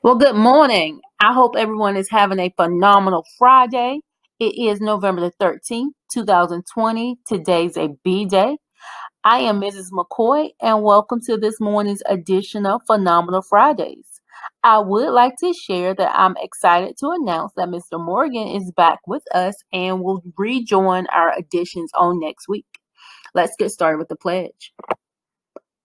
Well, good morning. I hope everyone is having a phenomenal Friday. It is November the 13th, 2020. Today's a B day. I am Mrs. McCoy, and welcome to this morning's edition of Phenomenal Fridays. I would like to share that I'm excited to announce that Mr. Morgan is back with us and will rejoin our editions on next week. Let's get started with the pledge.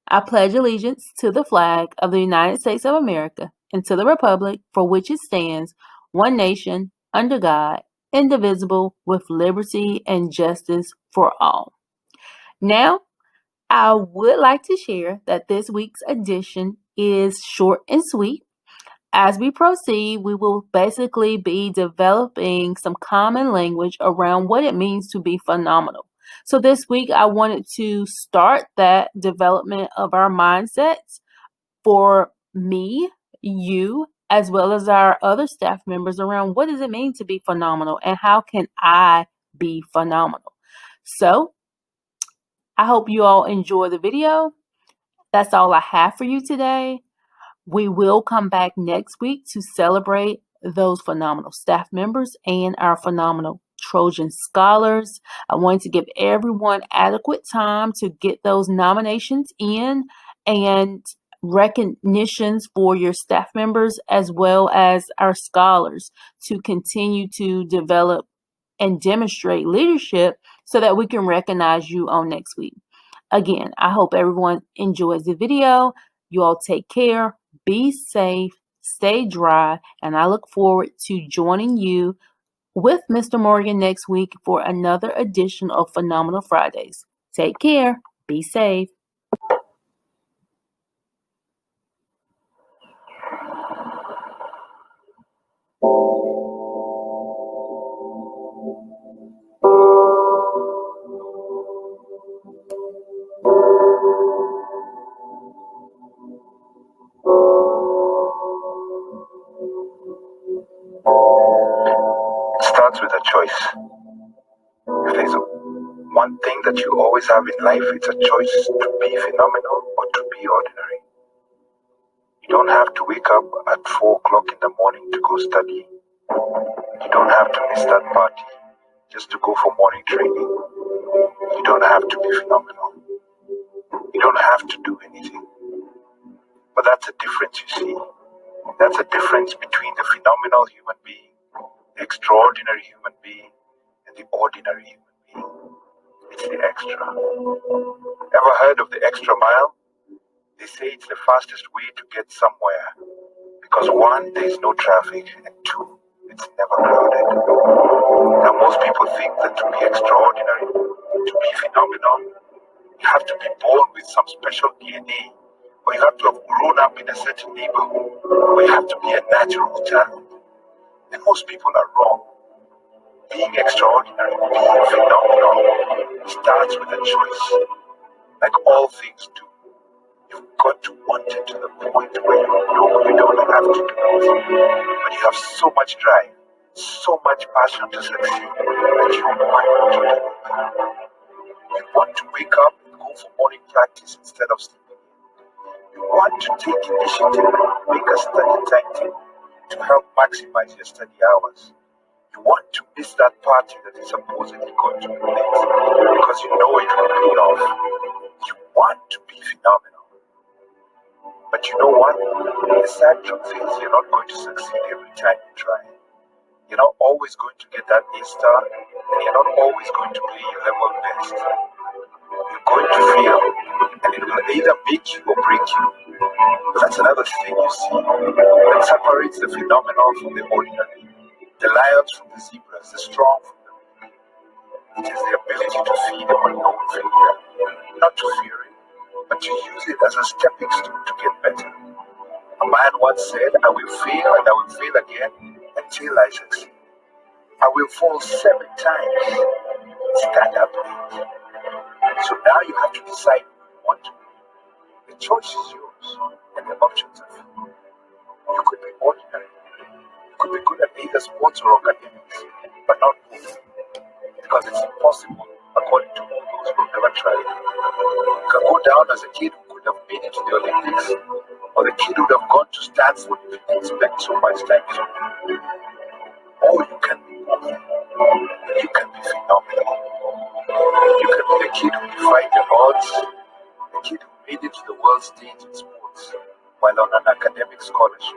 I pledge allegiance to the flag of the United States of America and to the republic for which it stands, one nation, under God, indivisible, with liberty and justice for all. Now, I would like to share that this week's edition is short and sweet. As we proceed, we will basically be developing some common language around what it means to be phenomenal. So this week, I wanted to start that development of our mindsets for me, you, as well as our other staff members around what does it mean to be phenomenal and how can I be phenomenal. So I hope you all enjoy the video. That's all I have for you today. We will come back next week to celebrate those phenomenal staff members and our phenomenal Trojan scholars. I wanted to give everyone adequate time to get those nominations in and recognitions for your staff members as well as our scholars to continue to develop and demonstrate leadership so that we can recognize you on next week. Again, I hope everyone enjoys the video. You all take care, be safe, stay dry, and I look forward to joining you with Mr. Morgan next week for another edition of Phenomenal Fridays. Take care, be safe. It starts with a choice. If there's one thing that you always have in life, it's a choice to be phenomenal or to be ordinary. You don't have to wake up at 4 o'clock in the morning to go study. You don't have to miss that party just to go for morning training. You don't have to be phenomenal. You don't have to do anything. But that's a difference, you see. That's a difference between the phenomenal human being, the extraordinary human being, and the ordinary human being. It's the extra. Ever heard of the extra mile? They say it's the fastest way to get somewhere. Because one, there is no traffic, and two, it's never crowded. Now most people think that to be extraordinary, to be phenomenal, you have to be born with some special DNA, or you have to have grown up in a certain neighborhood, or you have to be a natural talent. And most people are wrong. Being extraordinary, being phenomenal, starts with a choice. Like all things do. You've got to want it to the point where you don't have to do it. But you have so much drive, so much passion to succeed that you want to do it. You want to wake up and go for morning practice instead of sleeping. You want to take initiative and make a study timetable to help maximize your study hours. You want to miss that party that is supposedly going to be late because you know it will pay off. You want to be phenomenal. But you know what? The sad truth is you're not going to succeed every time you try. You're not always going to get that A star, and you're not always going to play your level best. You're going to fail, and it will either make you or break you. But that's another thing you see that separates the phenomenal from the ordinary, the lions from the zebras, the strong from the weak. It is the ability to see the unknown failure, not to fear it, but to use it as a stepping stone to get better. A man once said, I will fail and I will fail again until I succeed. I will fall 7 times, stand up 8. So now you have to decide who you want to be. The choice is yours, and the options are few. You could be ordinary. You could be good at either sports or academics, but not both. Because it's impossible, according to all those who have never tried. You can go down as a kid who could have made it to the Olympics, or Or the kid would have gone to Stanford if he didn't spend so much time with you. Or you can be both. You can be phenomenal. You can be the kid who defied the odds, the kid who made it to the world stage in sports while on an academic scholarship.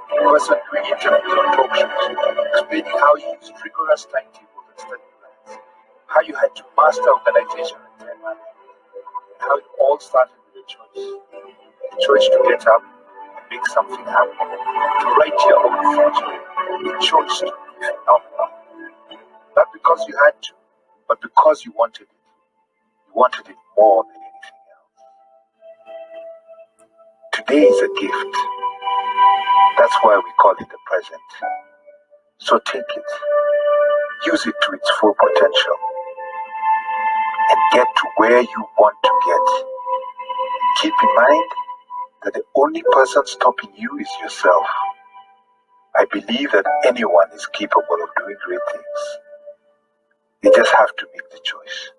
The person doing interviews on talk shows, explaining how you used rigorous timetables and study plans, how you had to master organization and time management, and how it all started with a choice. A choice to get up and make something happen, to write your own future, a choice to be phenomenal. Not because you had to, but because you wanted it. You wanted it more than anything else. Today is a gift. That's why we call it the present. So take it, use it to its full potential, and get to where you want to get. Keep in mind that the only person stopping you is yourself. I believe that anyone is capable of doing great things. They just have to make the choice.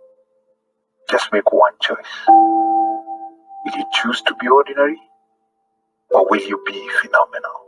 Just make one choice. Will you choose to be ordinary, or will you be phenomenal?